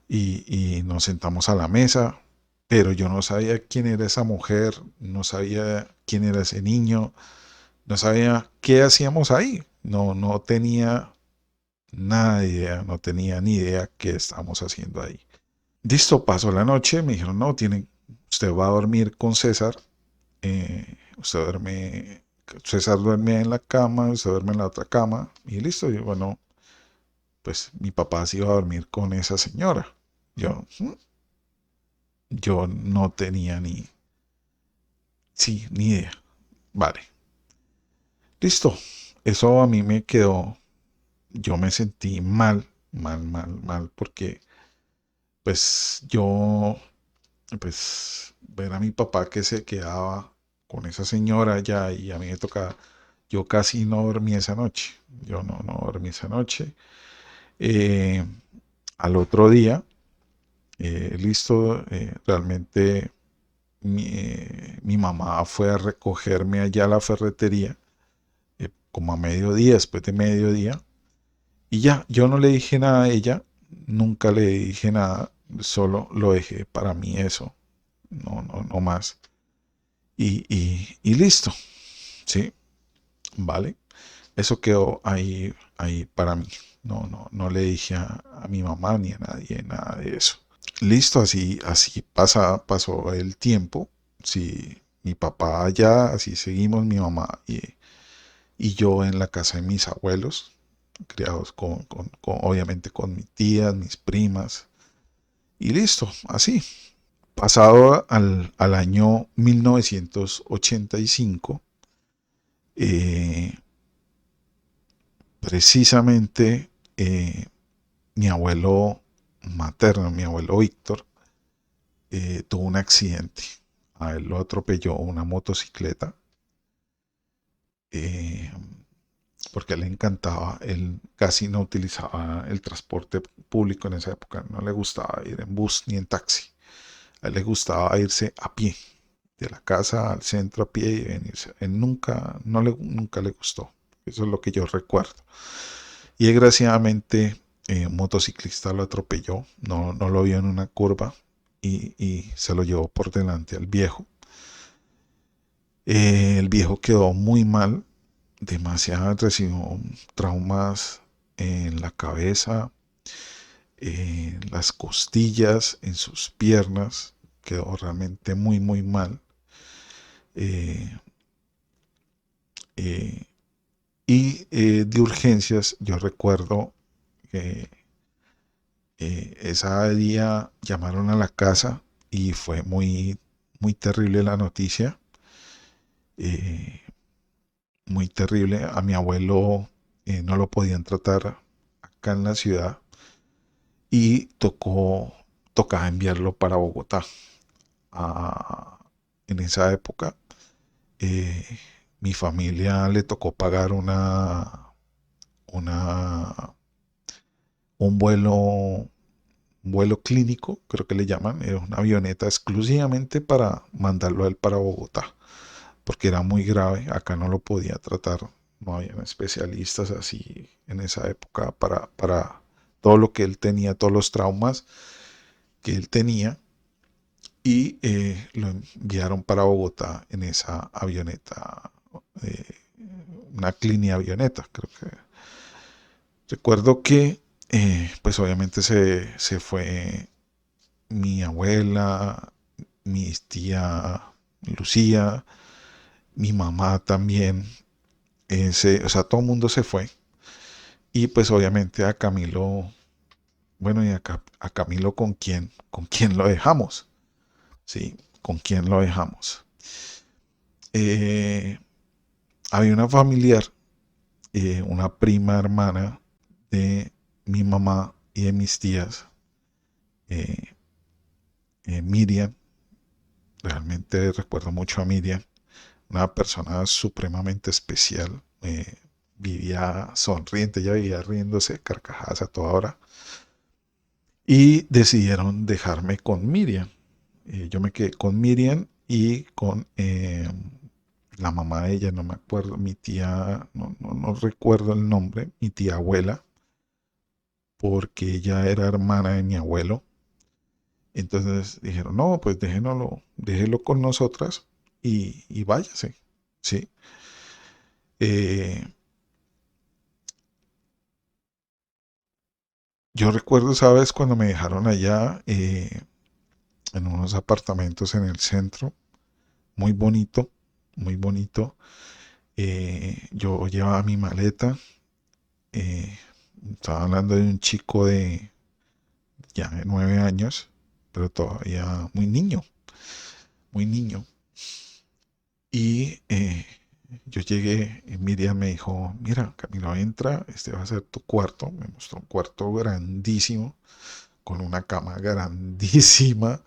y nos sentamos a la mesa, pero yo no sabía quién era esa mujer, no sabía quién era ese niño, no sabía qué hacíamos ahí, no tenía nada de idea, no tenía ni idea qué estábamos haciendo ahí. Listo, pasó la noche, me dijeron, no, usted va a dormir con César, usted duerme, César duerme en la cama, usted duerme en la otra cama, y listo, y bueno, pues mi papá se iba a dormir con esa señora. Yo no tenía sí, ni idea. Vale, listo, eso a mí me quedó, yo me sentí mal, porque pues pues ver a mi papá que se quedaba con esa señora ya y a mí me tocaba, yo casi no dormí esa noche, yo no dormí esa noche, Eh, Al otro día, listo, realmente mi mamá fue a recogerme allá a la ferretería, como a mediodía, después de mediodía, y ya, yo no le dije nada a ella, nunca le dije nada, solo lo dejé para mí eso, no más. Y listo, ¿sí? ¿Vale? Eso quedó ahí para mí. No le dije a mi mamá ni a nadie nada de eso. Listo, así pasó el tiempo. Sí, mi papá allá, así seguimos, mi mamá y yo en la casa de mis abuelos, criados obviamente con mis tías, mis primas. Y listo, así. Pasado al año 1985, eh, precisamente mi abuelo materno, mi abuelo Víctor, tuvo un accidente. A él lo atropelló una motocicleta, eh, porque a él le encantaba, él casi no utilizaba el transporte público en esa época, no le gustaba ir en bus ni en taxi, a él le gustaba irse a pie, de la casa al centro a pie y venirse. Él nunca, nunca le gustó, eso es lo que yo recuerdo. Y desgraciadamente un motociclista lo atropelló, no lo vio en una curva y se lo llevó por delante al viejo. El viejo quedó muy mal, demasiado, recibió traumas en la cabeza, en las costillas, en sus piernas, quedó realmente muy mal. Eh, eh, de urgencias, yo recuerdo que ese día llamaron a la casa y fue muy terrible la noticia, eh, muy terrible. A mi abuelo no lo podían tratar acá en la ciudad y tocaba enviarlo para Bogotá. Ah, en esa época, eh, mi familia le tocó pagar una, un vuelo clínico, creo que le llaman, era una avioneta exclusivamente para mandarlo a él para Bogotá, porque era muy grave, acá no lo podía tratar, no habían especialistas así en esa época para todo lo que él tenía, todos los traumas que él tenía, y lo enviaron para Bogotá en esa avioneta, eh, una Clini avioneta, creo que. Recuerdo que, pues obviamente se fue mi abuela, mi tía Lucía, mi mamá también, o sea, todo el mundo se fue. Y pues obviamente a Camilo, bueno, y a Camilo con quién lo dejamos, ¿sí? ¿Con quién lo dejamos? Eh, Había una familiar, una prima hermana de mi mamá y de mis tías, eh, Miriam, realmente recuerdo mucho a Miriam, una persona supremamente especial. Vivía sonriente, ella vivía riéndose, carcajadas a toda hora. Y decidieron dejarme con Miriam. Yo me quedé con Miriam y con la mamá de ella, no me acuerdo, mi tía, no recuerdo el nombre, mi tía abuela, porque ella era hermana de mi abuelo. Entonces dijeron, no, pues déjelo con nosotras y váyase, ¿sí? Eh, yo recuerdo, ¿sabes? Cuando me dejaron allá en unos apartamentos en el centro, muy bonito, muy bonito. Yo llevaba mi maleta, eh, estaba hablando de un chico de ya de 9 años, pero todavía muy niño, muy niño. Y yo llegué y Miriam me dijo, mira, Camilo, entra, este va a ser tu cuarto. Me mostró un cuarto grandísimo, con una cama grandísima,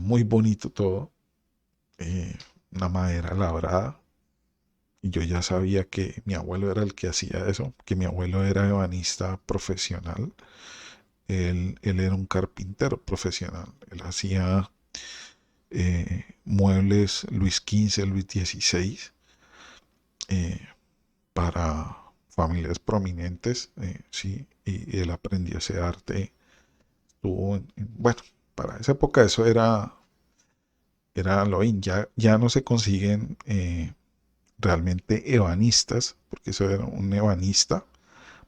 muy bonito todo, una madera labrada. Y yo ya sabía que mi abuelo era el que hacía eso, que mi abuelo era ebanista profesional. Él era un carpintero profesional. Él hacía muebles Luis XV, Luis XVI, eh, para familias prominentes, sí, y él aprendió ese arte. Bueno, para esa época eso era lo in. Ya no se consiguen realmente ebanistas, porque eso era un ebanista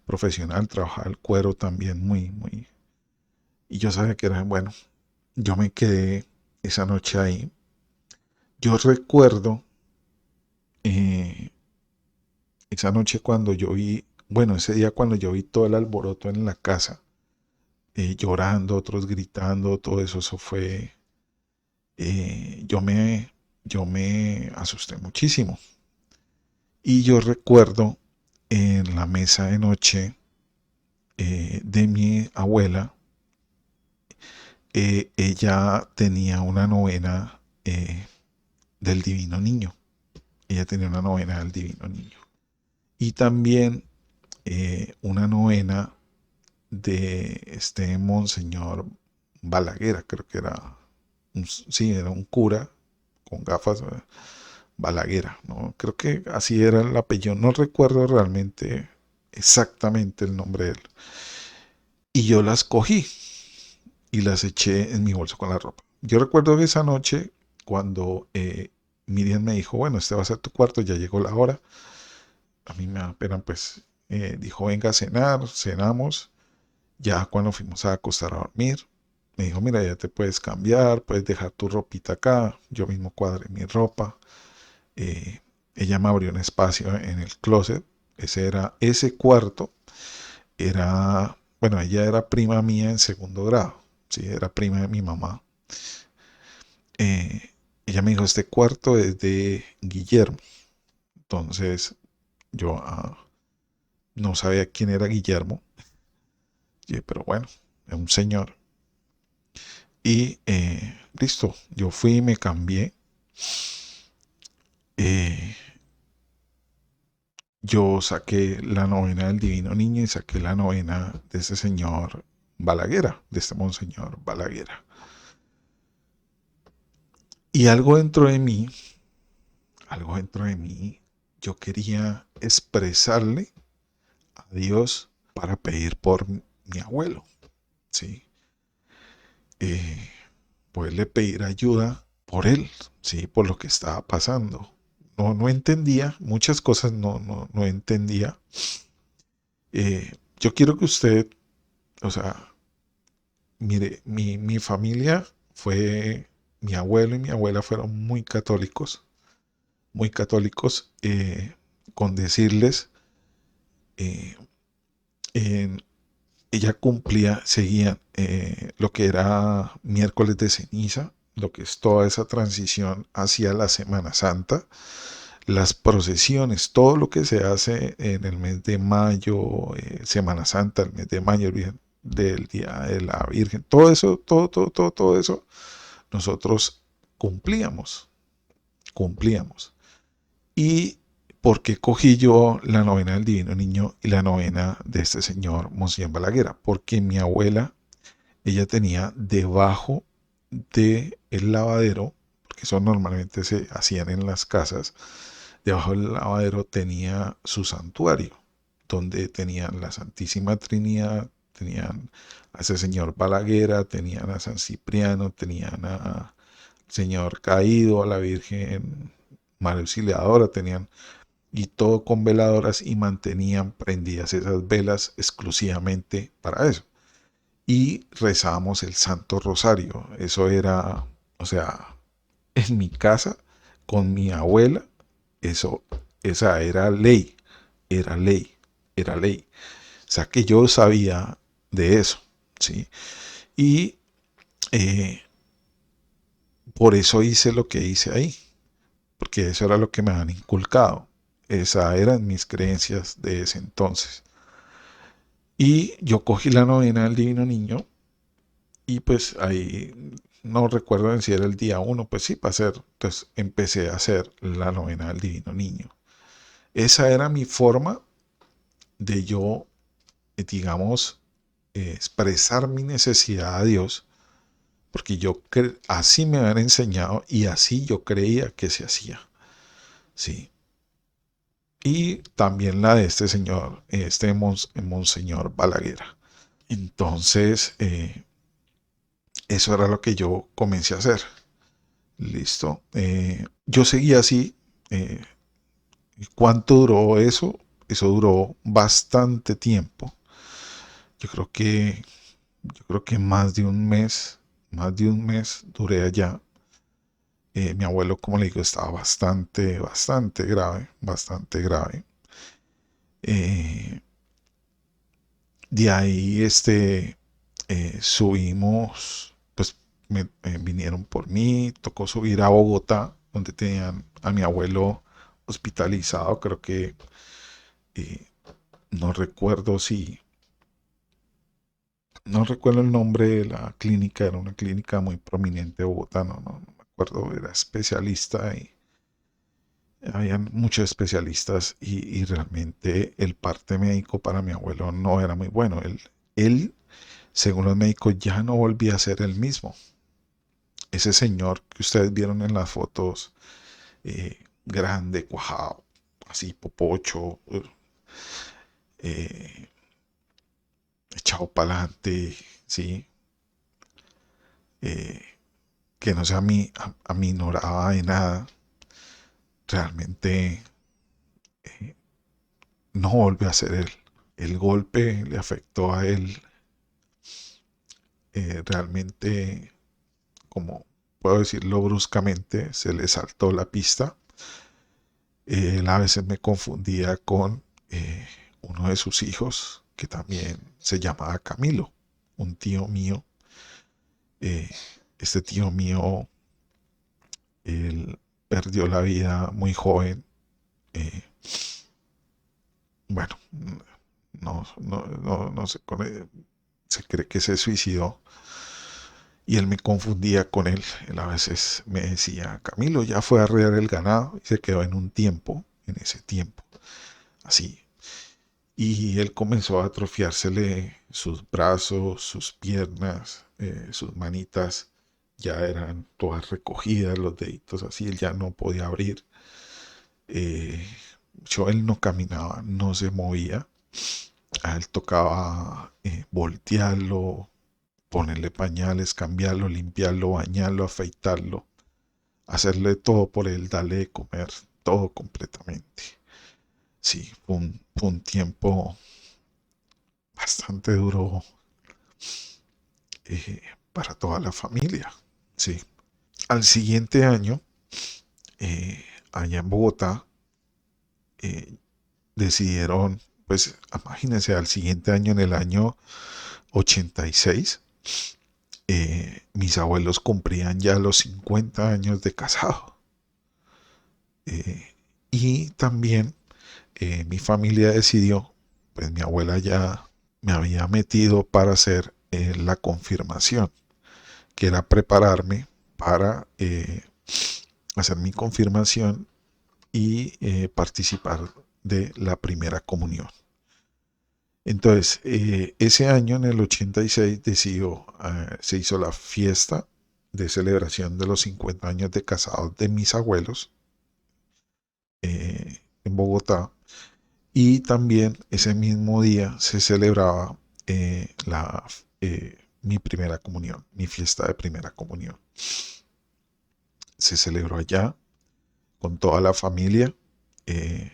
profesional, trabajaba el cuero también muy, muy. Y yo sabía que era bueno. Yo me quedé esa noche ahí. Yo recuerdo eh, esa noche cuando yo vi, bueno, ese día cuando yo vi todo el alboroto en la casa, llorando, otros gritando, todo eso, eso fue, eh, yo me, yo me asusté muchísimo. Y yo recuerdo en la mesa de noche de mi abuela, ella tenía una novena del Divino Niño. Ella tenía una novena del Divino Niño. Y también una novena de este Monseñor Balaguer, creo que era, sí, era un cura con gafas, Balaguer, ¿no? Creo que así era el apellido, no recuerdo realmente exactamente el nombre de él. Y yo las cogí y las eché en mi bolso con la ropa. Yo recuerdo que esa noche, cuando Miriam me dijo, bueno, este va a ser tu cuarto, ya llegó la hora, a mí me da pena, pues dijo, venga a cenar, cenamos. Ya cuando fuimos a acostar a dormir, me dijo, mira, ya te puedes cambiar, puedes dejar tu ropita acá. Yo mismo cuadré mi ropa. Eh, Ella me abrió un espacio en el closet. Ese cuarto era, bueno, ella era prima mía en segundo grado. Sí, era prima de mi mamá. Eh, Ella me dijo, este cuarto es de Guillermo. Entonces yo no sabía quién era Guillermo. Pero bueno, es un señor. Y listo, yo fui y me cambié. Eh, yo saqué la novena del Divino Niño y saqué la novena de ese señor Balaguer, de este monseñor Balaguer. Y algo dentro de mí, yo quería expresarle a Dios para pedir por mi abuelo, ¿sí? Eh, Poderle pedir ayuda por él, ¿sí? Por lo que estaba pasando. No entendía, muchas cosas no entendía. Yo quiero que usted, o sea, mire, mi familia fue, mi abuelo y mi abuela fueron muy católicos, con decirles, eh, en- ella cumplía, seguía lo que era miércoles de ceniza, lo que es toda esa transición hacia la Semana Santa, las procesiones, todo lo que se hace en el mes de mayo, Semana Santa, el mes de mayo, del Día de la Virgen, todo eso, todo eso, nosotros cumplíamos, cumplíamos. ¿Y por qué cogí yo la novena del Divino Niño y la novena de este señor Monsignor Balaguer? Porque mi abuela, ella tenía debajo del lavadero, porque eso normalmente se hacían en las casas, debajo del lavadero tenía su santuario, donde tenían la Santísima Trinidad, tenían a ese señor Balaguer, tenían a San Cipriano, tenían a Señor Caído, a la Virgen María Auxiliadora, tenían, y todo con veladoras, y mantenían prendidas esas velas exclusivamente para eso. Y rezábamos el Santo Rosario. Eso era, o sea, en mi casa, con mi abuela, eso, esa era ley, era ley, era ley. O sea que yo sabía de eso, ¿sí? Y eh, por eso hice lo que hice ahí, porque eso era lo que me han inculcado. Esas eran mis creencias de ese entonces. Y yo cogí la novena del Divino Niño y pues ahí no recuerdo en si era el día uno, pues sí, para hacer. Entonces empecé a hacer la novena del Divino Niño. Esa era mi forma de yo, digamos, expresar mi necesidad a Dios, porque así me habían enseñado y así yo creía que se hacía. Sí. Y también la de este señor, Monseñor Balaguer. Entonces, eso era lo que yo comencé a hacer. Listo. Yo seguía así. eh, ¿Cuánto duró eso? Eso duró bastante tiempo. Yo creo que, yo creo que más de un mes duré allá. Mi abuelo, como le digo, estaba bastante grave, bastante grave. Eh, de ahí, subimos, pues vinieron por mí, tocó subir a Bogotá, donde tenían a mi abuelo hospitalizado. Creo que eh, no recuerdo si, no recuerdo el nombre de la clínica, era una clínica muy prominente de Bogotá, no me acuerdo, era especialista y habían muchos especialistas y realmente el parte médico para mi abuelo no era muy bueno. Él, según los médicos, ya no volvía a ser el mismo. Ese señor que ustedes vieron en las fotos, grande, cuajado, así popocho, eh, echado para adelante, ¿sí? Eh, que no se aminoraba de nada, realmente no volvió a ser él. El golpe le afectó a él, realmente, como puedo decirlo bruscamente, se le saltó la pista. Él a veces me confundía con uno de sus hijos, que también se llamaba Camilo, un tío mío. Eh, este tío mío, él perdió la vida muy joven. eh, bueno, no sé, se cree que se suicidó y él me confundía con él. Él a veces me decía, Camilo ya fue a arrear el ganado y se quedó en ese tiempo, así. Y él comenzó a atrofiársele sus brazos, sus piernas, sus manitas, ya eran todas recogidas, los deditos así, él ya no podía abrir. Eh, él no caminaba, no se movía. A él tocaba voltearlo, ponerle pañales, cambiarlo, limpiarlo, bañarlo, afeitarlo, hacerle todo por él, darle de comer, todo completamente. Sí, fue un tiempo bastante duro, para toda la familia. Sí. Al siguiente año, eh, allá en Bogotá, eh, decidieron, pues imagínense, al siguiente año, en el año 86, mis abuelos cumplían ya los 50 años de casado. Eh, y también mi familia decidió, pues mi abuela ya me había metido para hacer la confirmación, que era prepararme para hacer mi confirmación y participar de la primera comunión. Entonces, ese año, en el 86, se hizo la fiesta de celebración de los 50 años de casados de mis abuelos, en Bogotá. Y también ese mismo día se celebraba mi primera comunión, mi fiesta de primera comunión. Se celebró allá con toda la familia. Eh,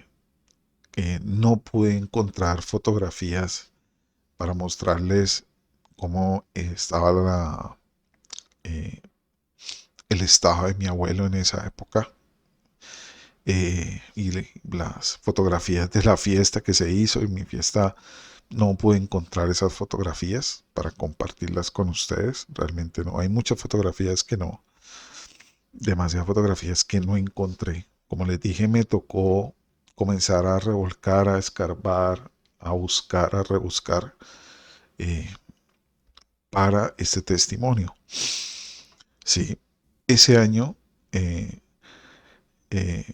no pude encontrar fotografías para mostrarles cómo estaba eh, el estado de mi abuelo en esa época. Las fotografías de la fiesta que se hizo y mi fiesta, no pude encontrar esas fotografías para compartirlas con ustedes. Realmente no. Hay muchas fotografías que no, demasiadas fotografías que no encontré. Como les dije, me tocó comenzar a revolcar, a escarbar, a buscar, a rebuscar, eh, para este testimonio. Sí, ese año, eh, eh,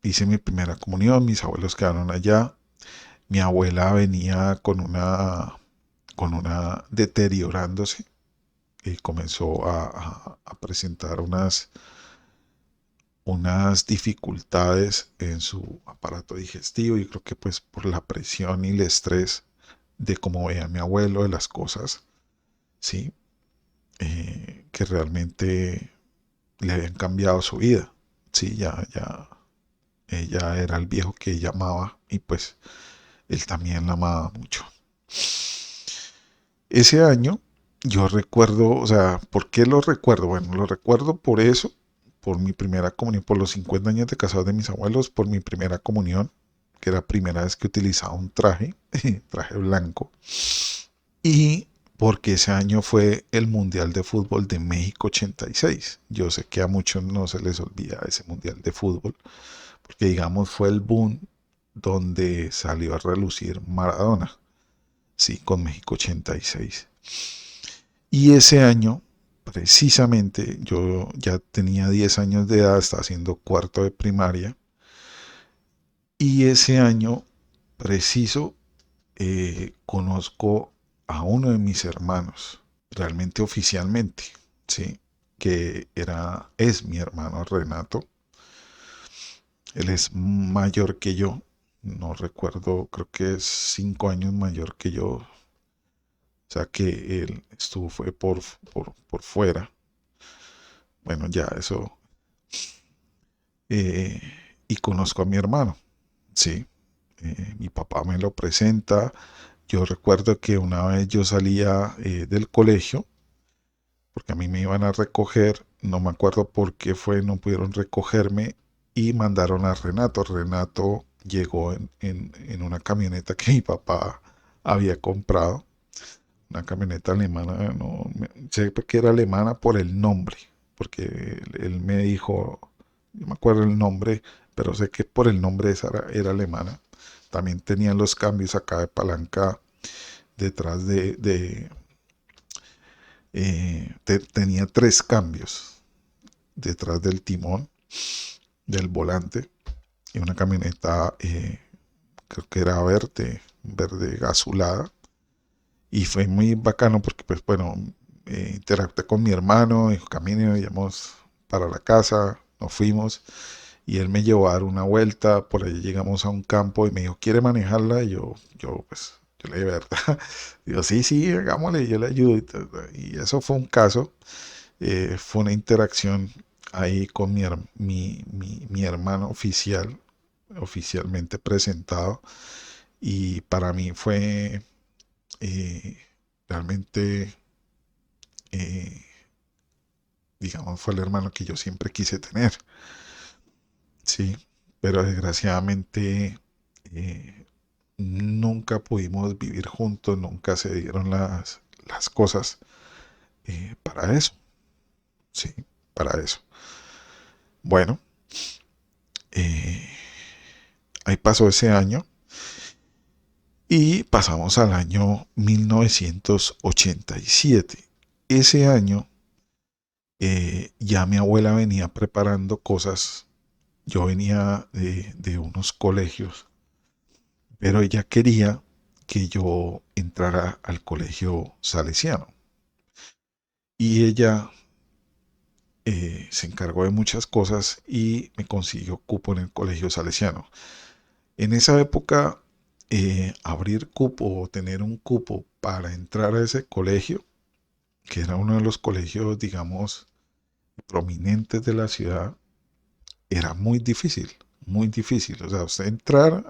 hice mi primera comunión, mis abuelos quedaron allá, mi abuela venía con una deteriorándose y comenzó a presentar unas dificultades en su aparato digestivo. Yo creo que pues por la presión y el estrés de cómo veía a mi abuelo, de las cosas, ¿sí? Que realmente le habían cambiado su vida. Sí, ya, ella era el viejo que ella amaba y pues él también la amaba mucho. Ese año yo recuerdo, o sea, ¿por qué lo recuerdo? Bueno, lo recuerdo por eso, por mi primera comunión, por los 50 años de casados de mis abuelos, por mi primera comunión, que era la primera vez que utilizaba un traje, traje blanco, y porque ese año fue el Mundial de Fútbol de México 86. Yo sé que a muchos no se les olvida ese Mundial de Fútbol, porque digamos fue el boom donde salió a relucir Maradona, sí, con México 86. Y ese año, precisamente, yo ya tenía 10 años de edad, estaba haciendo cuarto de primaria, y ese año preciso conozco a uno de mis hermanos, realmente oficialmente, ¿sí? Que es mi hermano Renato. Él es mayor que yo, no recuerdo, creo que es 5 años mayor que yo, o sea que él estuvo, fue por fuera. Bueno, ya eso. eh, y conozco a mi hermano, sí. Mi papá me lo presenta. Yo recuerdo que una vez yo salía del colegio, porque a mí me iban a recoger, no me acuerdo por qué fue, no pudieron recogerme y mandaron a Renato. Renato llegó en una camioneta que mi papá había comprado, una camioneta alemana, no sé que era alemana por el nombre, porque él me dijo, no me acuerdo el nombre, pero sé que por el nombre esa era alemana. También tenían los cambios acá de palanca detrás tenía 3 cambios detrás del timón, del volante, y una camioneta, creo que era verde azulada, y fue muy bacano porque pues bueno, interactué con mi hermano, dijo camine, íbamos para la casa, nos fuimos, y él me llevó a dar una vuelta, por ahí llegamos a un campo y me dijo, ¿quiere manejarla? Y yo le dije, ¿verdad? Digo, sí, sí, hagámosle, yo le ayudo. Y eso fue un caso, fue una interacción ahí con mi hermano oficialmente presentado, y para mí fue eh, realmente, eh, digamos, fue el hermano que yo siempre quise tener, sí, pero desgraciadamente eh, nunca pudimos vivir juntos, nunca se dieron las cosas para eso, sí, para eso. Bueno, eh, ahí pasó ese año y pasamos al año 1987. Ese año ya mi abuela venía preparando cosas. Yo venía de unos colegios, pero ella quería que yo entrara al colegio salesiano. Y ella se encargó de muchas cosas y me consiguió cupo en el colegio salesiano. En esa época, abrir cupo o tener un cupo para entrar a ese colegio, que era uno de los colegios, digamos, prominentes de la ciudad, era muy difícil, muy difícil. O sea, usted entrar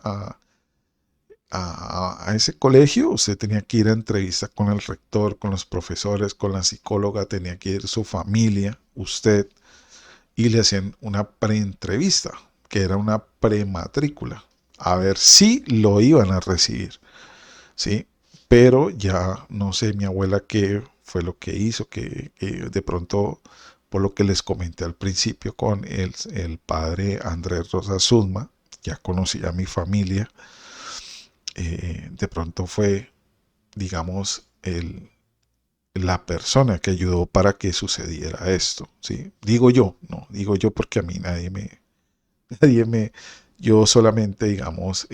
a ese colegio, usted tenía que ir a entrevista con el rector, con los profesores, con la psicóloga, tenía que ir su familia, usted, y le hacían una preentrevista, que era una prematrícula, a ver si lo iban a recibir, ¿sí? Pero ya no sé mi abuela qué fue lo que hizo, que de pronto, por lo que les comenté al principio con el padre Andrés Rosa Sudma, ya conocía a mi familia, de pronto fue, digamos, la persona que ayudó para que sucediera esto, ¿sí? Digo yo, no, digo yo porque a mí nadie me, Yo solamente, digamos,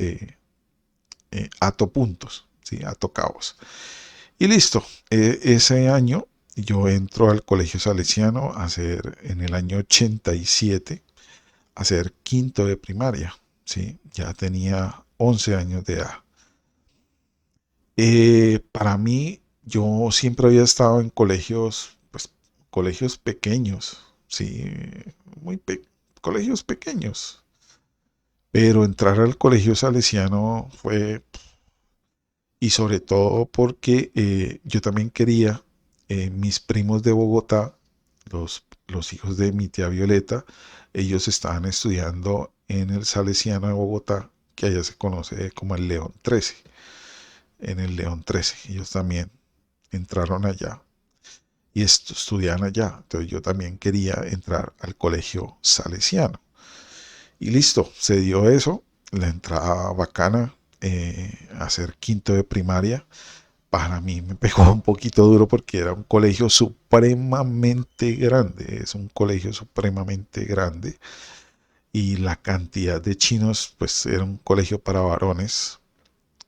ato puntos, ¿sí? Ato cabos. Y listo. Ese año yo entro al Colegio Salesiano a hacer, en el año 87, a hacer quinto de primaria, ¿sí? Ya tenía 11 años de edad. Para mí, yo siempre había estado en colegios, pues, colegios pequeños, sí, muy colegios pequeños. Pero entrar al colegio salesiano fue, y sobre todo porque yo también quería, mis primos de Bogotá, los hijos de mi tía Violeta, ellos estaban estudiando en el Salesiano de Bogotá, que allá se conoce como el León 13, en el León 13. Ellos también entraron allá y estudiaban allá. Entonces yo también quería entrar al colegio salesiano. Y listo, se dio eso, la entrada bacana, hacer quinto de primaria. Para mí me pegó un poquito duro porque era un colegio supremamente grande, es un colegio supremamente grande y la cantidad de chinos, pues era un colegio para varones,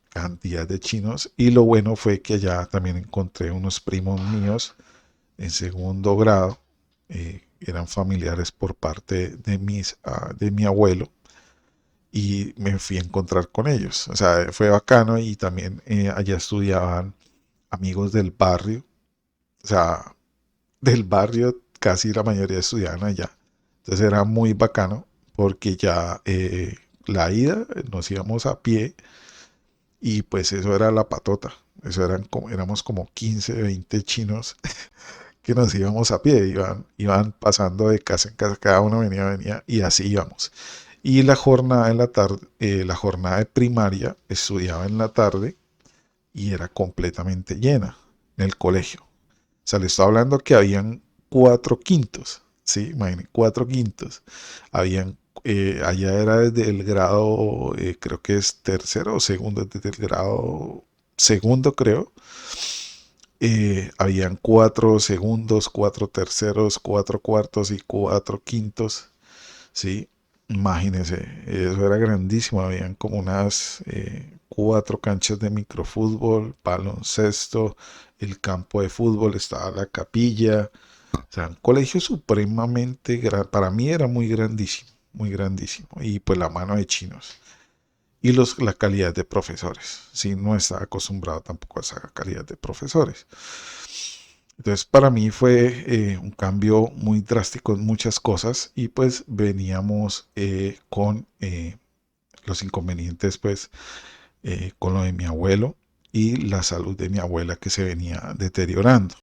cantidad de chinos, y lo bueno fue que allá también encontré unos primos míos en segundo grado, eran familiares por parte de de mi abuelo, y me fui a encontrar con ellos. O sea, fue bacano y también allá estudiaban amigos del barrio, o sea, del barrio casi la mayoría estudiaban allá. Entonces era muy bacano porque ya la ida nos íbamos a pie y pues eso era la patota. Eso eran como, éramos como 15, 20 chinos que nos íbamos a pie, iban pasando de casa en casa, cada uno venía y así íbamos. Y la jornada en la tarde, la jornada de primaria estudiaba en la tarde y era completamente llena en el colegio. O sea, le estoy hablando que habían cuatro quintos, ¿sí? Imaginen, cuatro quintos. Habían, allá era desde el grado, creo que es tercero o segundo, desde el grado segundo, creo. Habían cuatro segundos, cuatro terceros, cuatro cuartos y cuatro quintos, ¿sí? Imagínense, eso era grandísimo. Habían como unas cuatro canchas de microfútbol, baloncesto, el campo de fútbol, estaba la capilla. O sea, un colegio supremamente grande. Para mí era muy grandísimo, muy grandísimo. Y pues la mano de chinos. Y la calidad de profesores. Sí, no estaba acostumbrado tampoco a esa calidad de profesores. Entonces para mí fue un cambio muy drástico en muchas cosas y pues veníamos con los inconvenientes pues con lo de mi abuelo y la salud de mi abuela que se venía deteriorando.